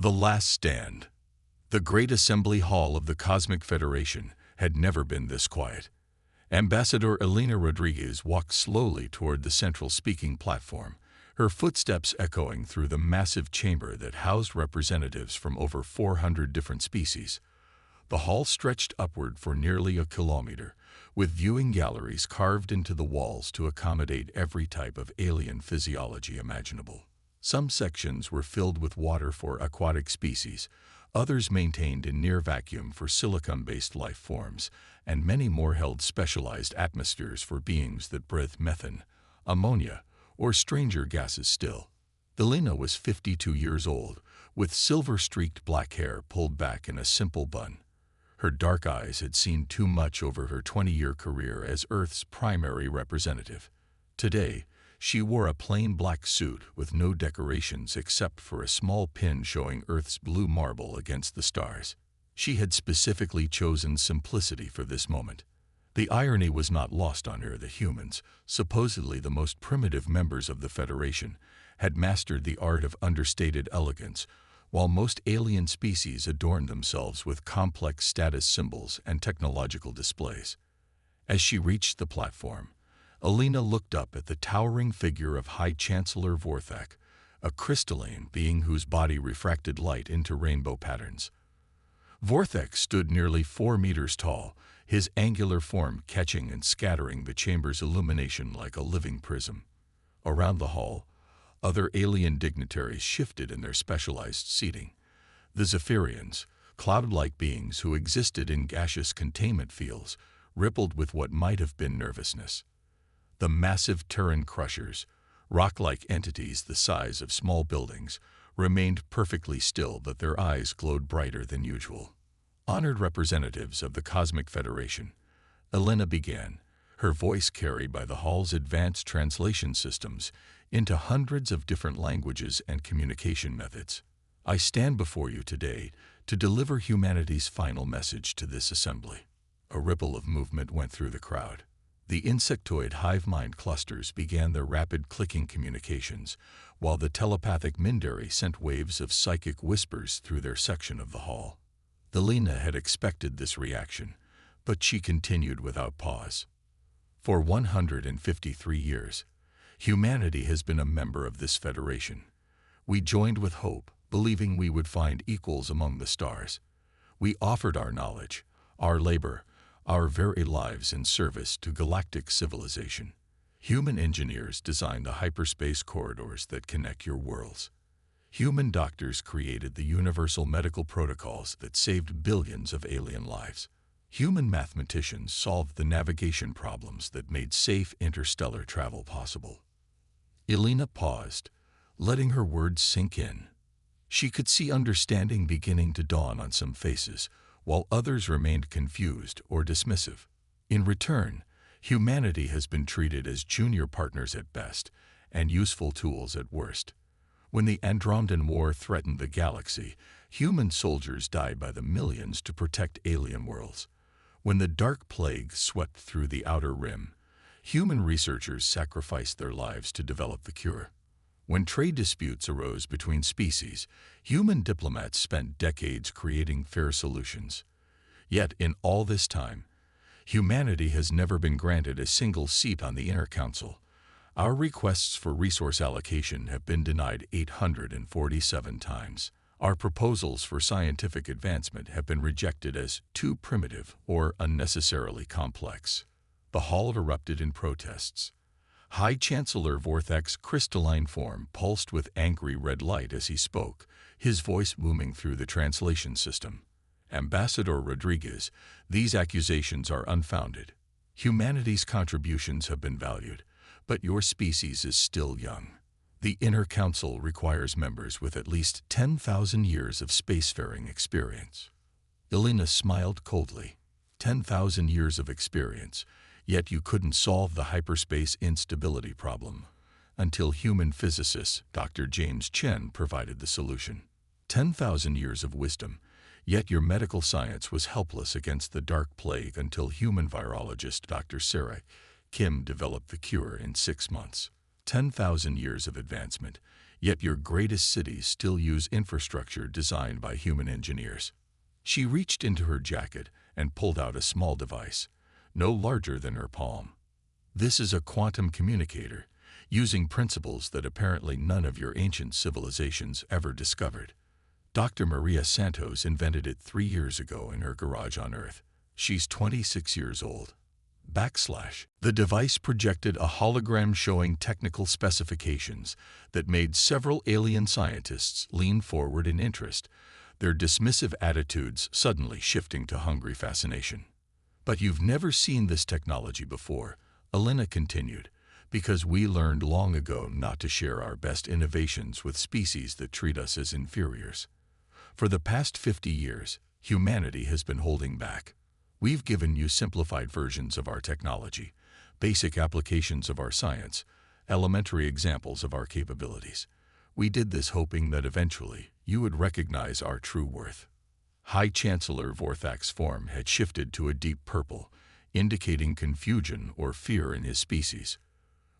The Last Stand. The great assembly hall of the Cosmic Federation had never been this quiet. Ambassador Elena Rodriguez walked slowly toward the central speaking platform, her footsteps echoing through the massive chamber that housed representatives from over 400 different species. The hall stretched upward for nearly a kilometer, with viewing galleries carved into the walls to accommodate every type of alien physiology imaginable. Some sections were filled with water for aquatic species, others maintained in near vacuum for silicon-based life forms, and many more held specialized atmospheres for beings that breathed methane, ammonia, or stranger gases still. Elena was 52 years old, with silver-streaked black hair pulled back in a simple bun. Her dark eyes had seen too much over her 20-year career as Earth's primary representative. Today, she wore a plain black suit with no decorations except for a small pin showing Earth's blue marble against the stars. She had specifically chosen simplicity for this moment. The irony was not lost on her that humans, supposedly the most primitive members of the Federation, had mastered the art of understated elegance, while most alien species adorned themselves with complex status symbols and technological displays. As she reached the platform, Elena looked up at the towering figure of High Chancellor Vorthak, a crystalline being whose body refracted light into rainbow patterns. Vorthak stood nearly 4 meters tall, his angular form catching and scattering the chamber's illumination like a living prism. Around the hall, other alien dignitaries shifted in their specialized seating. The Zephyrians, cloud-like beings who existed in gaseous containment fields, rippled with what might have been nervousness. The massive Terran crushers, rock-like entities the size of small buildings, remained perfectly still, but their eyes glowed brighter than usual. Honored representatives of the Cosmic Federation, Elena began, her voice carried by the hall's advanced translation systems into hundreds of different languages and communication methods. I stand before you today to deliver humanity's final message to this assembly. A ripple of movement went through the crowd. The insectoid hive mind clusters began their rapid clicking communications, while the telepathic Mindari sent waves of psychic whispers through their section of the hall. Elena had expected this reaction, but she continued without pause. For 153 years, humanity has been a member of this federation. We joined with hope, believing we would find equals among the stars. We offered our knowledge, our labor, our very lives in service to galactic civilization. Human engineers designed the hyperspace corridors that connect your worlds. Human doctors created the universal medical protocols that saved billions of alien lives. Human mathematicians solved the navigation problems that made safe interstellar travel possible. Elena paused, letting her words sink in. She could see understanding beginning to dawn on some faces, while others remained confused or dismissive. In return, humanity has been treated as junior partners at best and useful tools at worst. When the Andromedan War threatened the galaxy, human soldiers died by the millions to protect alien worlds. When the Dark Plague swept through the Outer Rim, human researchers sacrificed their lives to develop the cure. When trade disputes arose between species, human diplomats spent decades creating fair solutions. Yet, in all this time, humanity has never been granted a single seat on the Inner Council. Our requests for resource allocation have been denied 847 times. Our proposals for scientific advancement have been rejected as too primitive or unnecessarily complex. The hall erupted in protests. High Chancellor Vorthak's crystalline form pulsed with angry red light as he spoke, his voice booming through the translation system. Ambassador Rodriguez, these accusations are unfounded. Humanity's contributions have been valued, but your species is still young. The Inner Council requires members with at least 10,000 years of spacefaring experience. Elena smiled coldly. 10,000 years of experience, yet you couldn't solve the hyperspace instability problem until human physicist Dr. James Chen provided the solution. 10,000 years of wisdom, yet your medical science was helpless against the Dark Plague until human virologist Dr. Sarah Kim developed the cure in 6 months. 10,000 years of advancement, Yet your greatest cities still use infrastructure designed by human engineers. She reached into her jacket and pulled out a small device, no larger than her palm. This is a quantum communicator, using principles that apparently none of your ancient civilizations ever discovered. Dr. Maria Santos invented it 3 years ago in her garage on Earth. She's 26 years old. The device projected a hologram showing technical specifications that made several alien scientists lean forward in interest, their dismissive attitudes suddenly shifting to hungry fascination. But you've never seen this technology before, Elena continued, because we learned long ago not to share our best innovations with species that treat us as inferiors. For the past 50 years, humanity has been holding back. We've given you simplified versions of our technology, basic applications of our science, elementary examples of our capabilities. We did this hoping that eventually you would recognize our true worth. High Chancellor Vorthak's form had shifted to a deep purple, indicating confusion or fear in his species.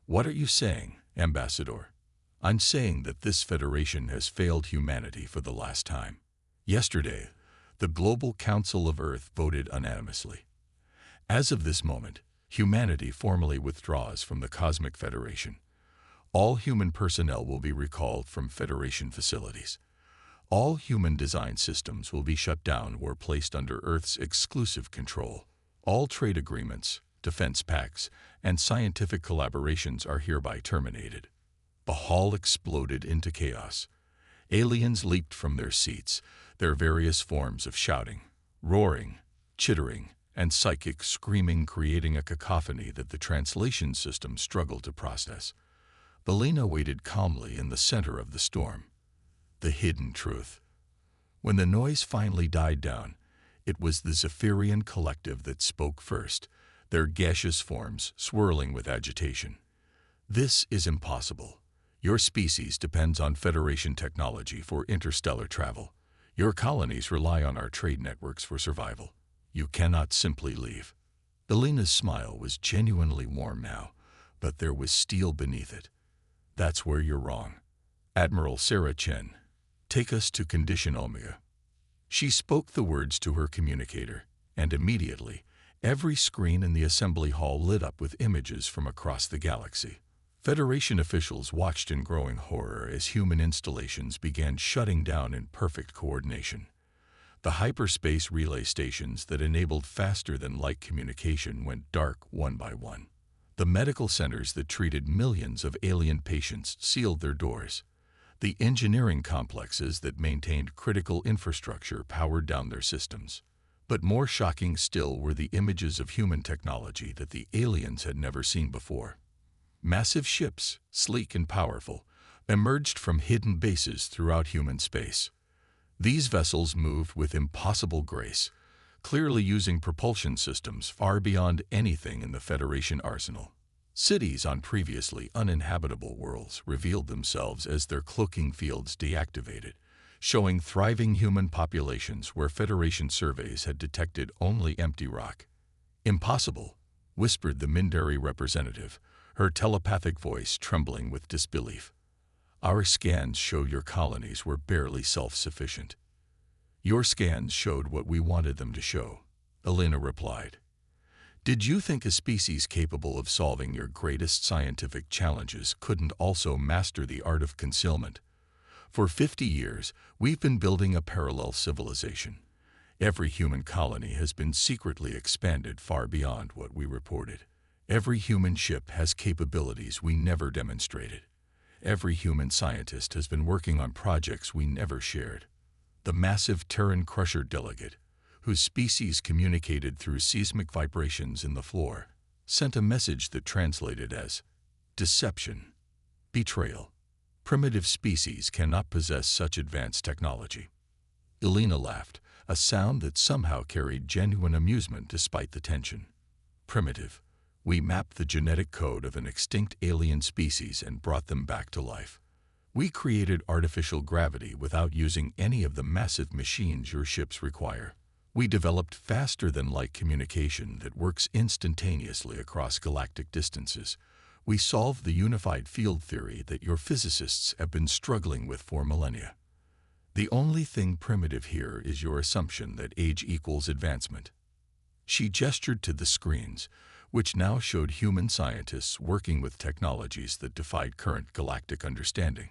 What are you saying, Ambassador? I'm saying that this Federation has failed humanity for the last time. Yesterday, the Global Council of Earth voted unanimously. As of this moment, humanity formally withdraws from the Cosmic Federation. All human personnel will be recalled from Federation facilities. All human design systems will be shut down or placed under Earth's exclusive control. All trade agreements, defense pacts, and scientific collaborations are hereby terminated. The hall exploded into chaos. Aliens leaped from their seats, their various forms of shouting, roaring, chittering, and psychic screaming creating a cacophony that the translation system struggled to process. Belina waited calmly in the center of the storm. The hidden truth. When the noise finally died down, it was the Zephyrian collective that spoke first, their gaseous forms swirling with agitation. This is impossible. Your species depends on Federation technology for interstellar travel. Your colonies rely on our trade networks for survival. You cannot simply leave. Belina's smile was genuinely warm now, but there was steel beneath it. That's where you're wrong. Admiral Sarah Chen, take us to Condition Omega. She spoke the words to her communicator, and immediately, every screen in the assembly hall lit up with images from across the galaxy. Federation officials watched in growing horror as human installations began shutting down in perfect coordination. The hyperspace relay stations that enabled faster-than-light communication went dark one by one. The medical centers that treated millions of alien patients sealed their doors. The engineering complexes that maintained critical infrastructure powered down their systems. But more shocking still were the images of human technology that the aliens had never seen before. Massive ships, sleek and powerful, emerged from hidden bases throughout human space. These vessels moved with impossible grace, clearly using propulsion systems far beyond anything in the Federation arsenal. Cities on previously uninhabitable worlds revealed themselves as their cloaking fields deactivated, showing thriving human populations where Federation surveys had detected only empty rock. Impossible, whispered the Mindari representative, her telepathic voice trembling with disbelief. Our scans show your colonies were barely self-sufficient. Your scans showed what we wanted them to show, Elena replied. Did you think a species capable of solving your greatest scientific challenges couldn't also master the art of concealment? For 50 years, we've been building a parallel civilization. Every human colony has been secretly expanded far beyond what we reported. Every human ship has capabilities we never demonstrated. Every human scientist has been working on projects we never shared. The massive Terran Crusher delegate, whose species communicated through seismic vibrations in the floor, sent a message that translated as deception, betrayal. Primitive species cannot possess such advanced technology. Elena laughed, a sound that somehow carried genuine amusement despite the tension. Primitive. We mapped the genetic code of an extinct alien species and brought them back to life. We created artificial gravity without using any of the massive machines your ships require. We developed faster-than-light communication that works instantaneously across galactic distances, We solved the unified field theory that your physicists have been struggling with for millennia. The only thing primitive here is your assumption that age equals advancement." She gestured to the screens, which now showed human scientists working with technologies that defied current galactic understanding.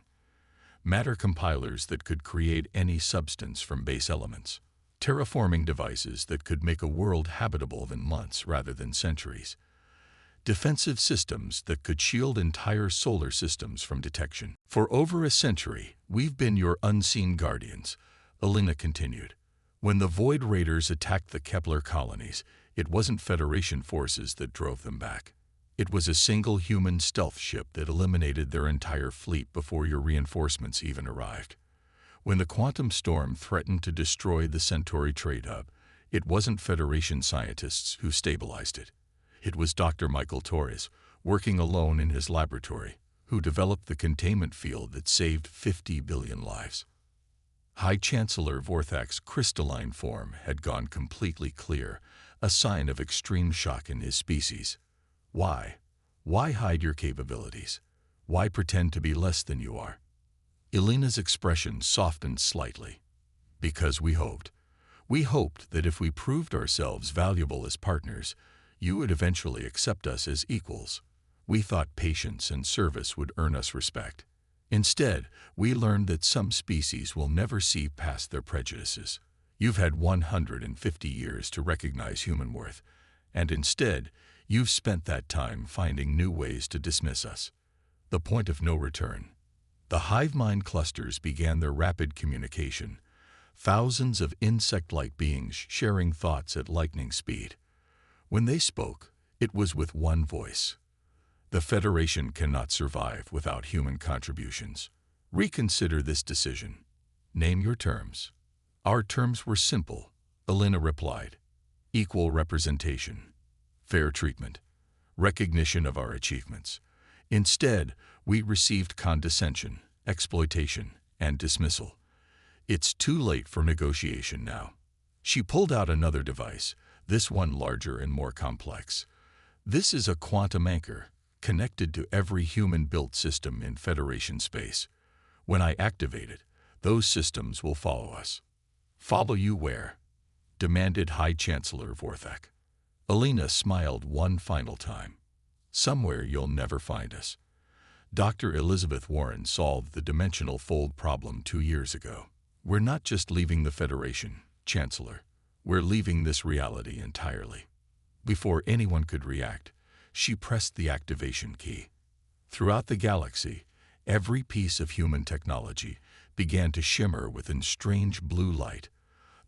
Matter compilers that could create any substance from base elements. Terraforming devices that could make a world habitable in months rather than centuries. Defensive systems that could shield entire solar systems from detection. "For over a century, we've been your unseen guardians," Elena continued. "When the Void Raiders attacked the Kepler colonies, it wasn't Federation forces that drove them back. It was a single human stealth ship that eliminated their entire fleet before your reinforcements even arrived. When the quantum storm threatened to destroy the Centauri trade hub, it wasn't Federation scientists who stabilized it. It was Dr. Michael Torres, working alone in his laboratory, who developed the containment field that saved 50 billion lives." High Chancellor Vorthak's crystalline form had gone completely clear, a sign of extreme shock in his species. "Why? Why hide your capabilities? Why pretend to be less than you are?" Elena's expression softened slightly. "Because we hoped. We hoped that if we proved ourselves valuable as partners, you would eventually accept us as equals. We thought patience and service would earn us respect. Instead, we learned that some species will never see past their prejudices. You've had 150 years to recognize human worth, and instead, you've spent that time finding new ways to dismiss us. The point of no return." The hive mind clusters began their rapid communication, thousands of insect-like beings sharing thoughts at lightning speed. When they spoke, it was with one voice. "The Federation cannot survive without human contributions. Reconsider this decision. Name your terms." "Our terms were simple," Elena replied. "Equal representation, fair treatment, recognition of our achievements. Instead, we received condescension, exploitation, and dismissal. It's too late for negotiation now." She pulled out another device, this one larger and more complex. "This is a quantum anchor, connected to every human-built system in Federation space. When I activate it, those systems will follow us." "Follow you where?" demanded High Chancellor Vorthak. Elena smiled one final time. "Somewhere you'll never find us. Dr. Elizabeth Warren solved the dimensional fold problem 2 years ago. We're not just leaving the Federation, Chancellor. We're leaving this reality entirely." Before anyone could react, she pressed the activation key. Throughout the galaxy, every piece of human technology began to shimmer within strange blue light.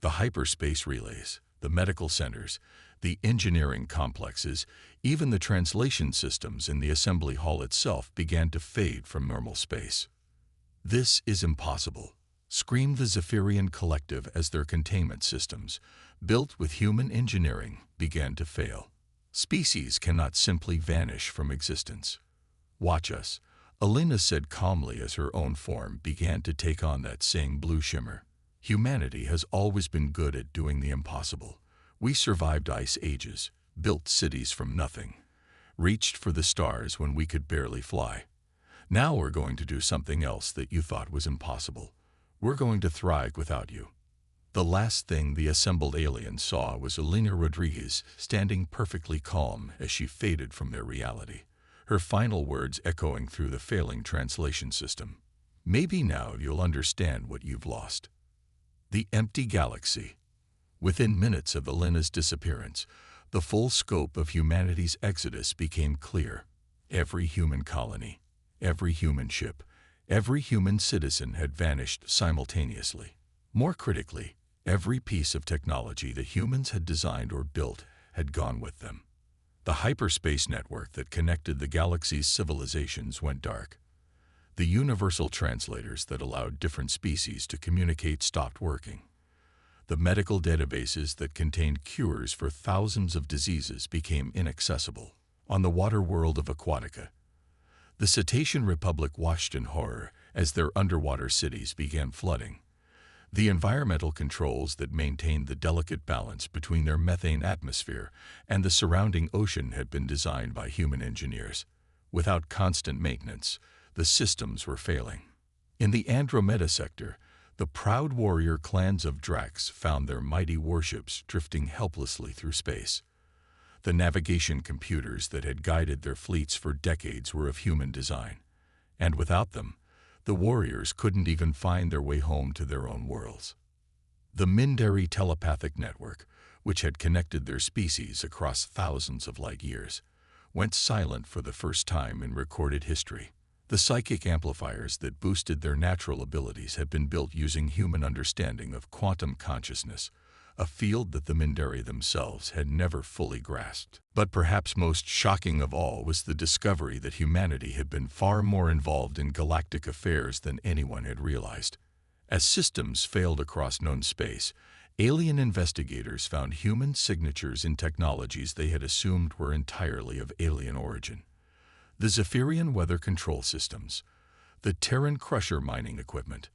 The hyperspace relays, the medical centers, the engineering complexes, even the translation systems in the assembly hall itself began to fade from normal space. "This is impossible," screamed the Zephyrian Collective as their containment systems, built with human engineering, began to fail. "Species cannot simply vanish from existence. Watch us," Elena said calmly as her own form began to take on that same blue shimmer. "Humanity has always been good at doing the impossible. We survived ice ages, built cities from nothing, reached for the stars when we could barely fly. Now we're going to do something else that you thought was impossible. We're going to thrive without you." The last thing the assembled aliens saw was Elena Rodriguez standing perfectly calm as she faded from their reality, her final words echoing through the failing translation system. "Maybe now you'll understand what you've lost." The empty galaxy. Within minutes of Elena's disappearance, the full scope of humanity's exodus became clear. Every human colony, every human ship, every human citizen had vanished simultaneously. More critically, every piece of technology that humans had designed or built had gone with them. The hyperspace network that connected the galaxy's civilizations went dark. The universal translators that allowed different species to communicate stopped working. The medical databases that contained cures for thousands of diseases became inaccessible. On the water world of Aquatica, the Cetacean Republic watched in horror as their underwater cities began flooding. The environmental controls that maintained the delicate balance between their methane atmosphere and the surrounding ocean had been designed by human engineers. Without constant maintenance, the systems were failing. In the Andromeda sector, the proud warrior clans of Drax found their mighty warships drifting helplessly through space. The navigation computers that had guided their fleets for decades were of human design, and without them, the warriors couldn't even find their way home to their own worlds. The Mindari telepathic network, which had connected their species across thousands of light years, went silent for the first time in recorded history. The psychic amplifiers that boosted their natural abilities had been built using human understanding of quantum consciousness, a field that the Mindari themselves had never fully grasped. But perhaps most shocking of all was the discovery that humanity had been far more involved in galactic affairs than anyone had realized. As systems failed across known space, alien investigators found human signatures in technologies they had assumed were entirely of alien origin. The Zephyrian weather control systems, the Terran crusher mining equipment,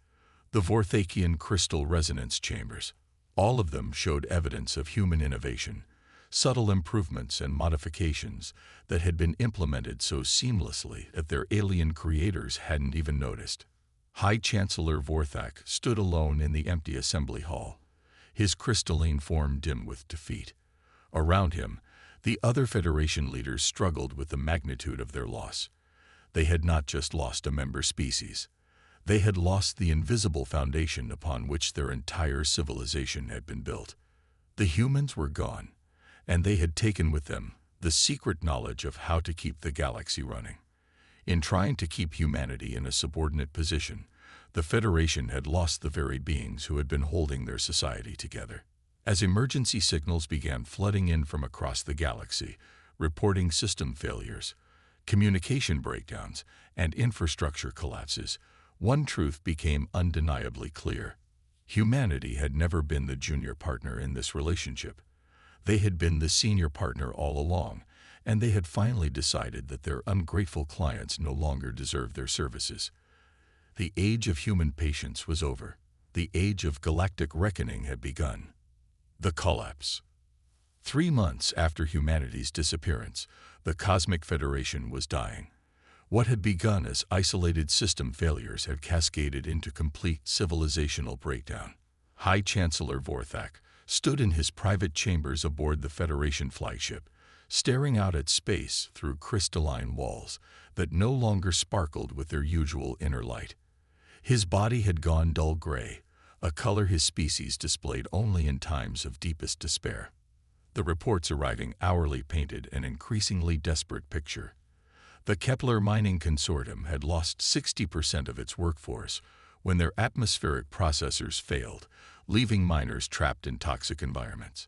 the Vorthakian crystal resonance chambers, all of them showed evidence of human innovation, subtle improvements and modifications that had been implemented so seamlessly that their alien creators hadn't even noticed. High Chancellor Vorthak stood alone in the empty assembly hall, his crystalline form dim with defeat. Around him, the other Federation leaders struggled with the magnitude of their loss. They had not just lost a member species. They had lost the invisible foundation upon which their entire civilization had been built. The humans were gone, and they had taken with them the secret knowledge of how to keep the galaxy running. In trying to keep humanity in a subordinate position, the Federation had lost the very beings who had been holding their society together. As emergency signals began flooding in from across the galaxy, reporting system failures, communication breakdowns, and infrastructure collapses, one truth became undeniably clear. Humanity had never been the junior partner in this relationship. They had been the senior partner all along, and they had finally decided that their ungrateful clients no longer deserved their services. The age of human patience was over. The age of galactic reckoning had begun. The collapse. 3 months after humanity's disappearance, the Cosmic Federation was dying. What had begun as isolated system failures had cascaded into complete civilizational breakdown. High Chancellor Vorthak stood in his private chambers aboard the Federation flagship, staring out at space through crystalline walls that no longer sparkled with their usual inner light. His body had gone dull gray, a color his species displayed only in times of deepest despair. The reports arriving hourly painted an increasingly desperate picture. The Kepler Mining Consortium had lost 60% of its workforce when their atmospheric processors failed, leaving miners trapped in toxic environments.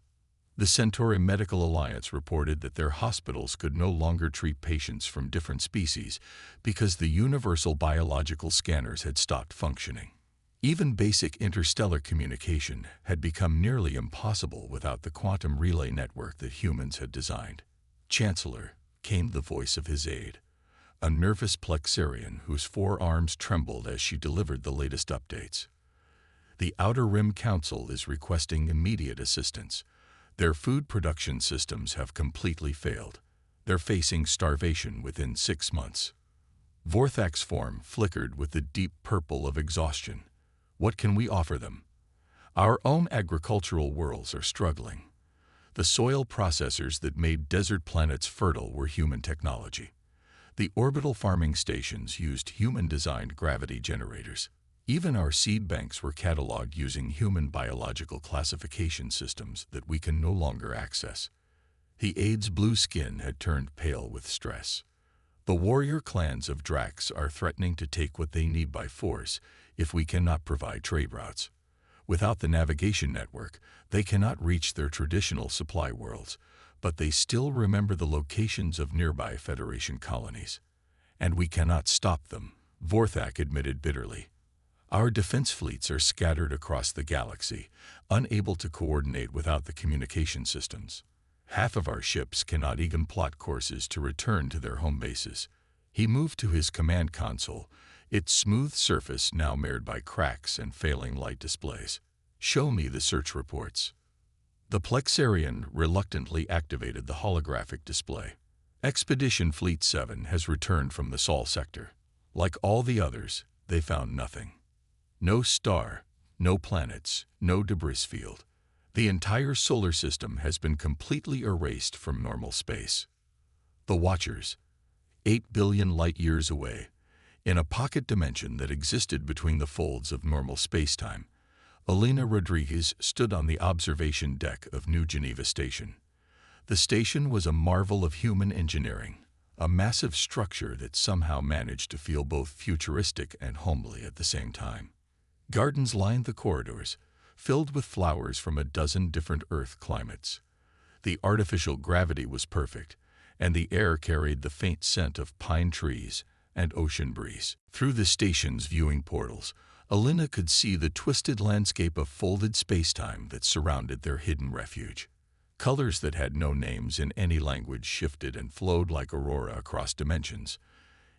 The Centauri Medical Alliance reported that their hospitals could no longer treat patients from different species because the universal biological scanners had stopped functioning. Even basic interstellar communication had become nearly impossible without the quantum relay network that humans had designed. Chancellor, came the voice of his aide, a nervous Plexarian whose forearms trembled as she delivered the latest updates. The Outer Rim Council is requesting immediate assistance. Their food production systems have completely failed. They're facing starvation within 6 months. Vorthak's form flickered with the deep purple of exhaustion. What can we offer them? Our own agricultural worlds are struggling. The soil processors that made desert planets fertile were human technology. The orbital farming stations used human-designed gravity generators. Even our seed banks were cataloged using human biological classification systems that we can no longer access. The aide's blue skin had turned pale with stress. The warrior clans of Drax are threatening to take what they need by force if we cannot provide trade routes. Without the navigation network, they cannot reach their traditional supply worlds, but they still remember the locations of nearby Federation colonies. And we cannot stop them, Vorthak admitted bitterly. Our defense fleets are scattered across the galaxy, unable to coordinate without the communication systems. Half of our ships cannot even plot courses to return to their home bases. He moved to his command console, its smooth surface now marred by cracks and failing light displays. Show me the search reports. The Plexarian reluctantly activated the holographic display. Expedition Fleet 7 has returned from the Sol sector. Like all the others, they found nothing. No star, no planets, no debris field. The entire solar system has been completely erased from normal space. The Watchers, 8 billion light-years away, in a pocket dimension that existed between the folds of normal spacetime, Elena Rodriguez stood on the observation deck of New Geneva Station. The station was a marvel of human engineering, a massive structure that somehow managed to feel both futuristic and homely at the same time. Gardens lined the corridors, filled with flowers from a dozen different Earth climates. The artificial gravity was perfect, and the air carried the faint scent of pine trees and ocean breeze. Through the station's viewing portals, Elena could see the twisted landscape of folded spacetime that surrounded their hidden refuge. Colors that had no names in any language shifted and flowed like aurora across dimensions.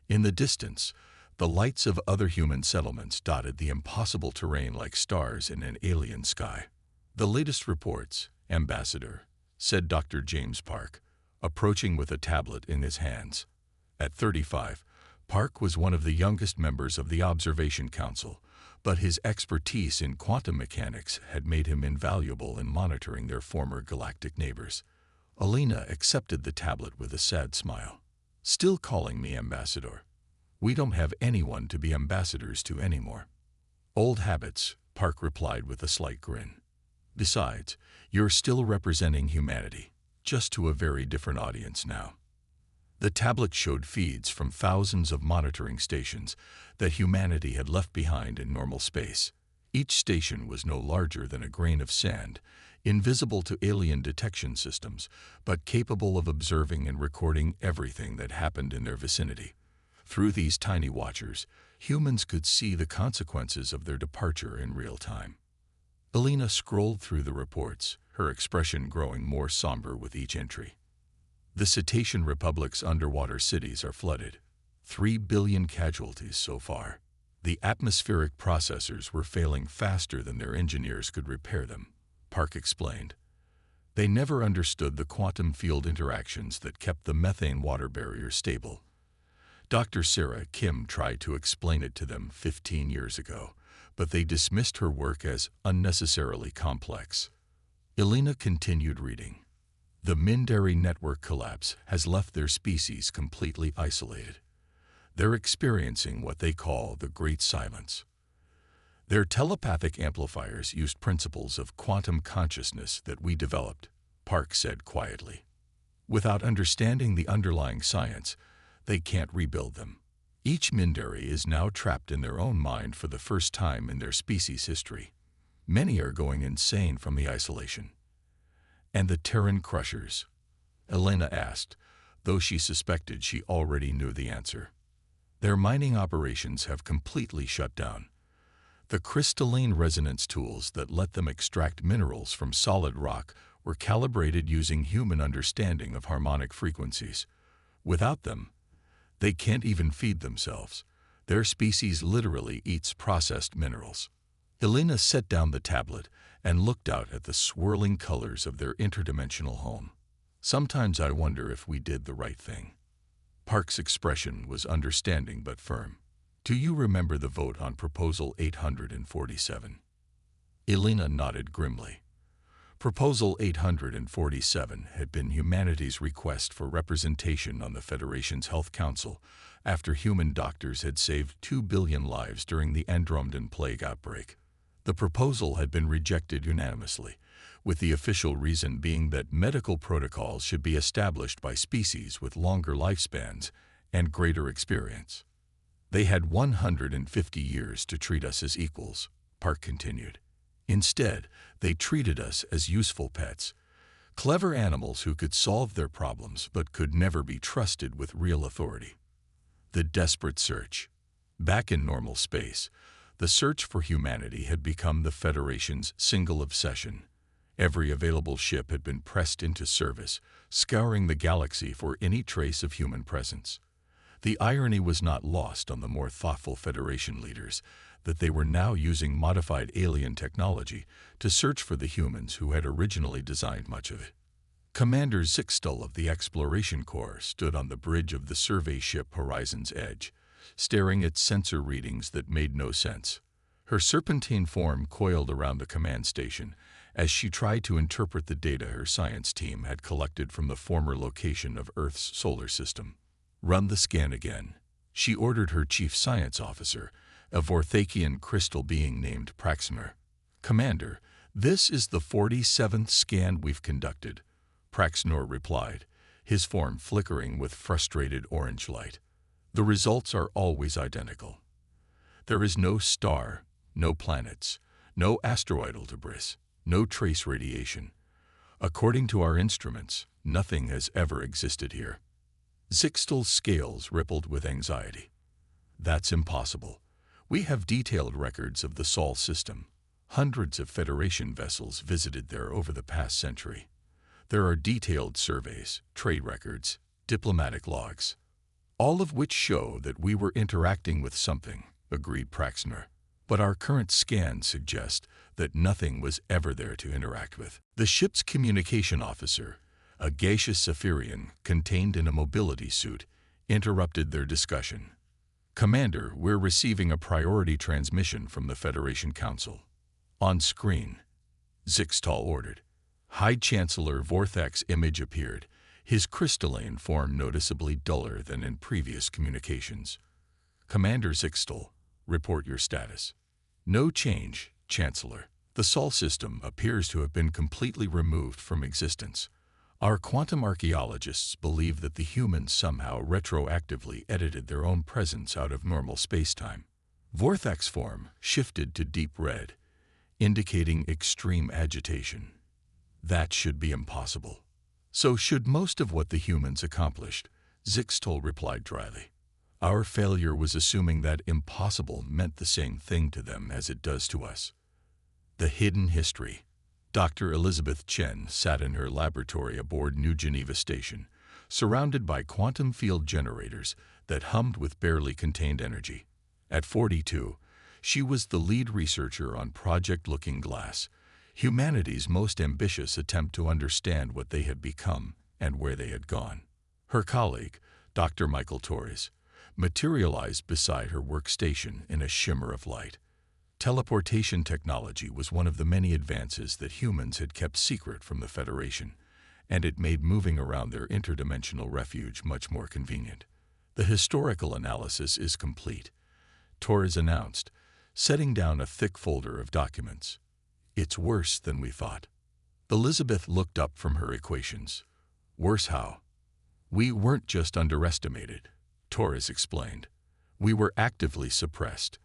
In the distance, the lights of other human settlements dotted the impossible terrain like stars in an alien sky. "The latest reports, Ambassador," said Dr. James Park, approaching with a tablet in his hands. At 35, Park was one of the youngest members of the Observation Council, but his expertise in quantum mechanics had made him invaluable in monitoring their former galactic neighbors. Elena accepted the tablet with a sad smile. "Still calling me Ambassador? We don't have anyone to be ambassadors to anymore." "Old habits," Park replied with a slight grin. "Besides, you're still representing humanity, just to a very different audience now." The tablet showed feeds from thousands of monitoring stations that humanity had left behind in normal space. Each station was no larger than a grain of sand, invisible to alien detection systems, but capable of observing and recording everything that happened in their vicinity. Through these tiny watchers, humans could see the consequences of their departure in real time. Elena scrolled through the reports, her expression growing more somber with each entry. "The Cetacean Republic's underwater cities are flooded. 3 billion casualties so far. The atmospheric processors were failing faster than their engineers could repair them," Park explained. "They never understood the quantum field interactions that kept the methane water barrier stable. Dr. Sarah Kim tried to explain it to them 15 years ago, but they dismissed her work as unnecessarily complex." Elena continued reading. "The Mindari network collapse has left their species completely isolated. They're experiencing what they call the Great Silence. Their telepathic amplifiers used principles of quantum consciousness that we developed," Park said quietly. "Without understanding the underlying science, they can't rebuild them. Each Mindari is now trapped in their own mind for the first time in their species' history. Many are going insane from the isolation." "And the Terran Crushers?" Elena asked, though she suspected she already knew the answer. "Their mining operations have completely shut down. The crystalline resonance tools that let them extract minerals from solid rock were calibrated using human understanding of harmonic frequencies. Without them, they can't even feed themselves. Their species literally eats processed minerals." Elena set down the tablet and looked out at the swirling colors of their interdimensional home. "Sometimes I wonder if we did the right thing." Park's expression was understanding but firm. "Do you remember the vote on Proposal 847? Elena nodded grimly. Proposal 847 had been humanity's request for representation on the Federation's Health Council after human doctors had saved 2 billion lives during the Andromedan plague outbreak. The proposal had been rejected unanimously, with the official reason being that medical protocols should be established by species with longer lifespans and greater experience. "They had 150 years to treat us as equals," Park continued. "Instead, they treated us as useful pets, clever animals who could solve their problems but could never be trusted with real authority." The desperate search. Back in normal space, the search for humanity had become the Federation's single obsession. Every available ship had been pressed into service, scouring the galaxy for any trace of human presence. The irony was not lost on the more thoughtful Federation leaders that they were now using modified alien technology to search for the humans who had originally designed much of it. Commander Zixtel of the Exploration Corps stood on the bridge of the survey ship Horizon's Edge, staring at sensor readings that made no sense. Her serpentine form coiled around the command station as she tried to interpret the data her science team had collected from the former location of Earth's solar system. "Run the scan again," she ordered her chief science officer, a Vorthakian crystal being named Praxmer. "Commander, this is the 47th scan we've conducted," Praxnor replied, his form flickering with frustrated orange light. "The results are always identical. There is no star, no planets, no asteroidal debris, no trace radiation. According to our instruments, nothing has ever existed here." Zixtel's scales rippled with anxiety. "That's impossible. We have detailed records of the Sol system. Hundreds of Federation vessels visited there over the past century. There are detailed surveys, trade records, diplomatic logs, all of which show that we were interacting with something," agreed Praxner. "But our current scans suggest that nothing was ever there to interact with." The ship's communication officer, a gaseous Saphirian contained in a mobility suit, interrupted their discussion. "Commander, we're receiving a priority transmission from the Federation Council." "On screen," Zixtal ordered. High Chancellor Vorthak's image appeared, his crystalline form noticeably duller than in previous communications. "Commander Zixtal, report your status." "No change, Chancellor. The Sol system appears to have been completely removed from existence. Our quantum archaeologists believe that the humans somehow retroactively edited their own presence out of normal spacetime." Vorthak's form shifted to deep red, indicating extreme agitation. "That should be impossible." "So should most of what the humans accomplished," Zixtal replied dryly. "Our failure was assuming that impossible meant the same thing to them as it does to us." The hidden history. Dr. Elizabeth Chen sat in her laboratory aboard New Geneva Station, surrounded by quantum field generators that hummed with barely contained energy. At 42, she was the lead researcher on Project Looking Glass, humanity's most ambitious attempt to understand what they had become and where they had gone. Her colleague, Dr. Michael Torres, materialized beside her workstation in a shimmer of light. Teleportation technology was one of the many advances that humans had kept secret from the Federation, and it made moving around their interdimensional refuge much more convenient. "The historical analysis is complete," Torres announced, setting down a thick folder of documents. "It's worse than we thought." Elizabeth looked up from her equations. "Worse how?" "We weren't just underestimated," Torres explained. "We were actively suppressed.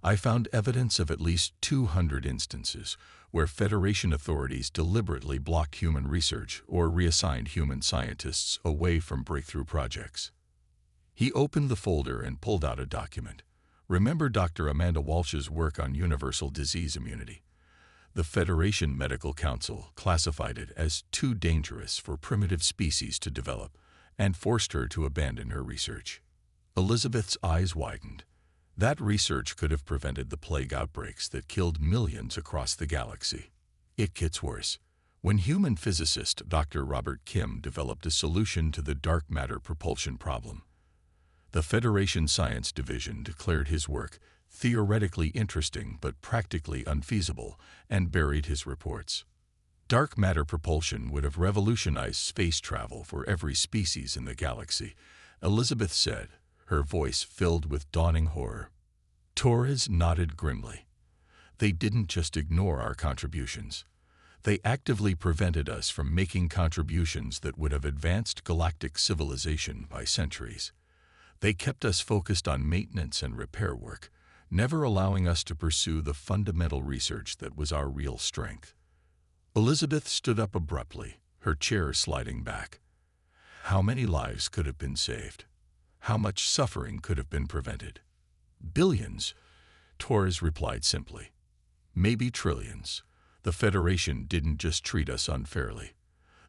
I found evidence of at least 200 instances where Federation authorities deliberately blocked human research or reassigned human scientists away from breakthrough projects." He opened the folder and pulled out a document. "Remember Dr. Amanda Walsh's work on universal disease immunity? The Federation Medical Council classified it as too dangerous for primitive species to develop and forced her to abandon her research." Elizabeth's eyes widened. That research could have prevented the plague outbreaks that killed millions across the galaxy. "It gets worse. When human physicist Dr. Robert Kim developed a solution to the dark matter propulsion problem, the Federation Science Division declared his work theoretically interesting but practically unfeasible and buried his reports. Dark matter propulsion would have revolutionized space travel for every species in the galaxy," Elizabeth said, her voice filled with dawning horror. Torres nodded grimly. "They didn't just ignore our contributions. They actively prevented us from making contributions that would have advanced galactic civilization by centuries. They kept us focused on maintenance and repair work, never allowing us to pursue the fundamental research that was our real strength." Elizabeth stood up abruptly, her chair sliding back. How many lives could have been saved? How much suffering could have been prevented? "Billions," Torres replied simply. "Maybe trillions. The Federation didn't just treat us unfairly.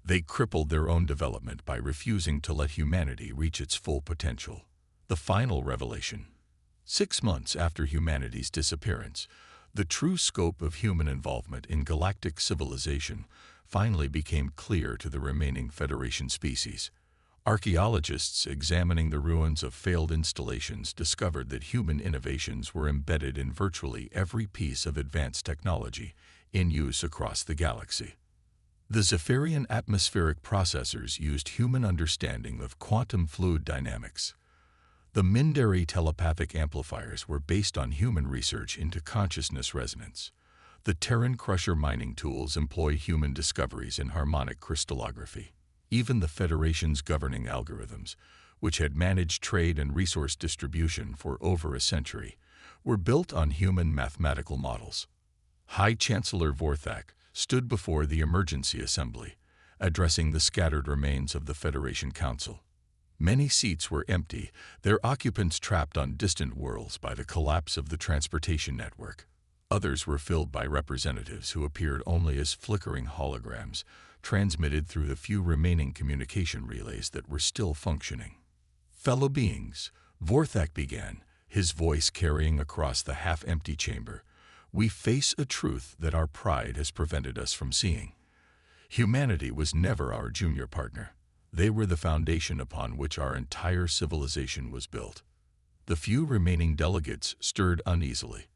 They crippled their own development by refusing to let humanity reach its full potential." The final revelation. 6 months after humanity's disappearance, The true scope of human involvement in galactic civilization finally became clear to the remaining Federation species. Archaeologists examining the ruins of failed installations discovered that human innovations were embedded in virtually every piece of advanced technology in use across the galaxy. The Zephyrian atmospheric processors used human understanding of quantum fluid dynamics. The Mindari telepathic amplifiers were based on human research into consciousness resonance. The Terran Crusher mining tools employ human discoveries in harmonic crystallography. Even the Federation's governing algorithms, which had managed trade and resource distribution for over a century, were built on human mathematical models. High Chancellor Vorthak stood before the Emergency Assembly, addressing the scattered remains of the Federation Council. Many seats were empty, their occupants trapped on distant worlds by the collapse of the transportation network. Others were filled by representatives who appeared only as flickering holograms, transmitted through the few remaining communication relays that were still functioning. Fellow beings, Vorthak began, his voice carrying across the half-empty chamber, we face a truth that our pride has prevented us from seeing. Humanity was never our junior partner. They were the foundation upon which our entire civilization was built. The few remaining delegates stirred uneasily.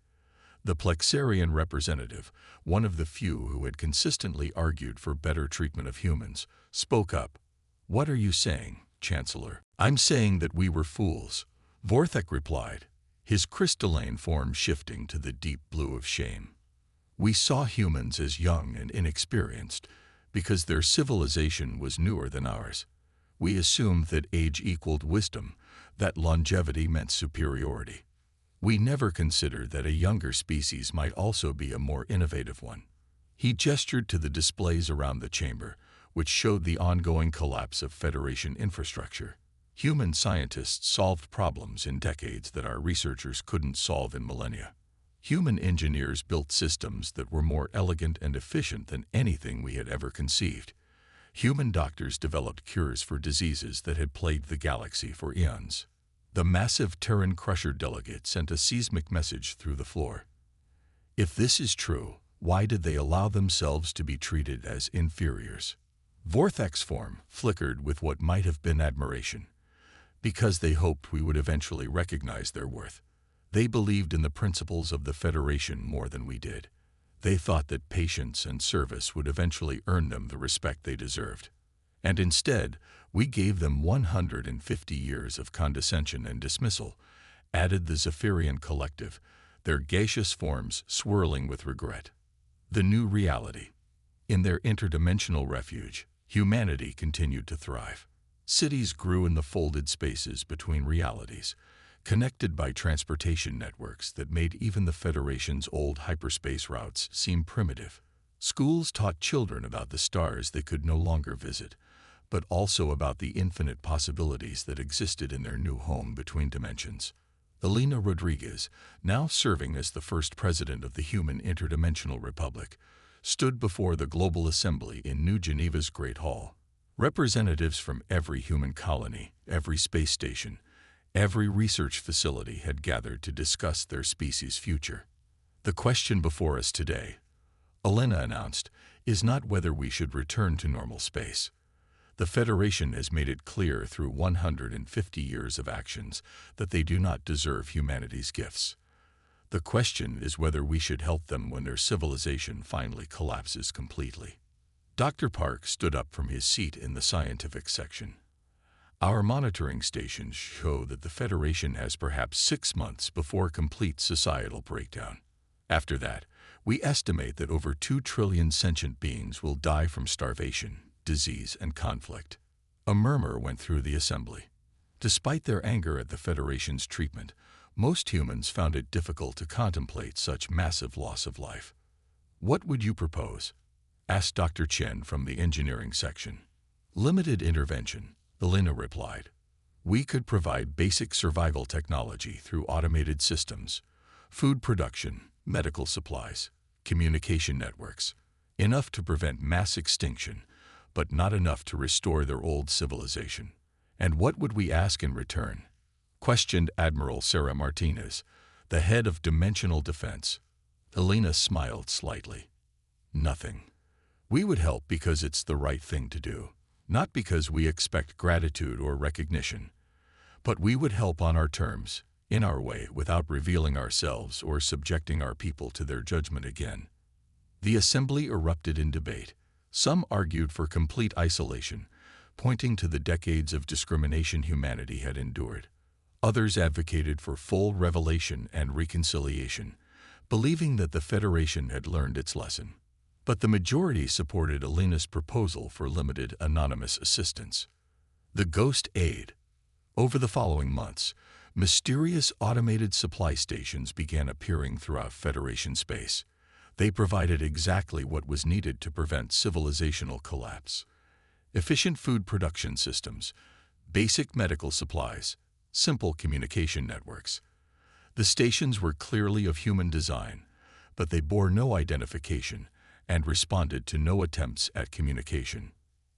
The Plexarian representative, one of the few who had consistently argued for better treatment of humans, spoke up. What are you saying, Chancellor? I'm saying that we were fools, Vorthak replied, his crystalline form shifting to the deep blue of shame. We saw humans as young and inexperienced because their civilization was newer than ours. We assumed that age equaled wisdom, that longevity meant superiority. We never considered that a younger species might also be a more innovative one. He gestured to the displays around the chamber, which showed the ongoing collapse of Federation infrastructure. Human scientists solved problems in decades that our researchers couldn't solve in millennia. Human engineers built systems that were more elegant and efficient than anything we had ever conceived. Human doctors developed cures for diseases that had plagued the galaxy for eons. The massive Terran Crusher delegate sent a seismic message through the floor. If this is true, why did they allow themselves to be treated as inferiors? Vorthak's form flickered with what might have been admiration. Because they hoped we would eventually recognize their worth. They believed in the principles of the Federation more than we did. They thought that patience and service would eventually earn them the respect they deserved. And instead, we gave them 150 years of condescension and dismissal, added the Zephyrian collective, their gaseous forms swirling with regret. The new reality. In their interdimensional refuge, humanity continued to thrive. Cities grew in the folded spaces between realities, connected by transportation networks that made even the Federation's old hyperspace routes seem primitive. Schools taught children about the stars they could no longer visit, but also about the infinite possibilities that existed in their new home between dimensions. Elena Rodriguez, now serving as the first president of the Human Interdimensional Republic, stood before the Global Assembly in New Geneva's Great Hall. Representatives from every human colony, every space station, every research facility had gathered to discuss their species' future. The question before us today, Elena announced, is not whether we should return to normal space. The Federation has made it clear through 150 years of actions that they do not deserve humanity's gifts. The question is whether we should help them when their civilization finally collapses completely. Dr. Park stood up from his seat in the scientific section. Our monitoring stations show that the Federation has perhaps 6 months before complete societal breakdown. After that, we estimate that over 2 trillion sentient beings will die from starvation, disease, and conflict. A murmur went through the assembly. Despite their anger at the Federation's treatment, most humans found it difficult to contemplate such massive loss of life. What would you propose? Asked Dr. Chen from the engineering section. Limited intervention, Elena replied. We could provide basic survival technology through automated systems, food production, medical supplies, communication networks, enough to prevent mass extinction, but not enough to restore their old civilization. And what would we ask in return? Questioned Admiral Sarah Martinez, the head of Dimensional Defense. Elena smiled slightly. Nothing. We would help because it's the right thing to do, not because we expect gratitude or recognition. But we would help on our terms, in our way, without revealing ourselves or subjecting our people to their judgment again. The assembly erupted in debate. Some argued for complete isolation, pointing to the decades of discrimination humanity had endured. Others advocated for full revelation and reconciliation, believing that the Federation had learned its lesson. But the majority supported Elena's proposal for limited anonymous assistance. The Ghost Aid. Over the following months, mysterious automated supply stations began appearing throughout Federation space. They provided exactly what was needed to prevent civilizational collapse. Efficient food production systems, basic medical supplies, simple communication networks. The stations were clearly of human design, but they bore no identification and responded to no attempts at communication.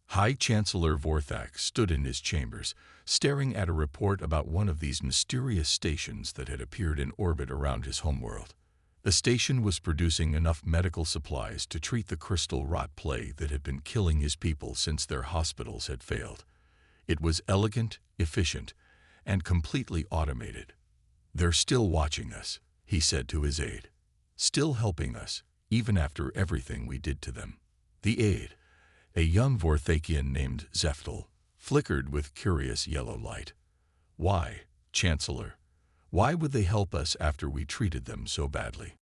High Chancellor Vorthak stood in his chambers, staring at a report about one of these mysterious stations that had appeared in orbit around his homeworld. The station was producing enough medical supplies to treat the crystal rot plague that had been killing his people since their hospitals had failed. It was elegant, efficient, and completely automated. "They're still watching us," he said to his aide. "Still helping us, even after everything we did to them." The aide, a young Vorthakian named Zeftel, flickered with curious yellow light. "Why, Chancellor? Why would they help us after we treated them so badly?"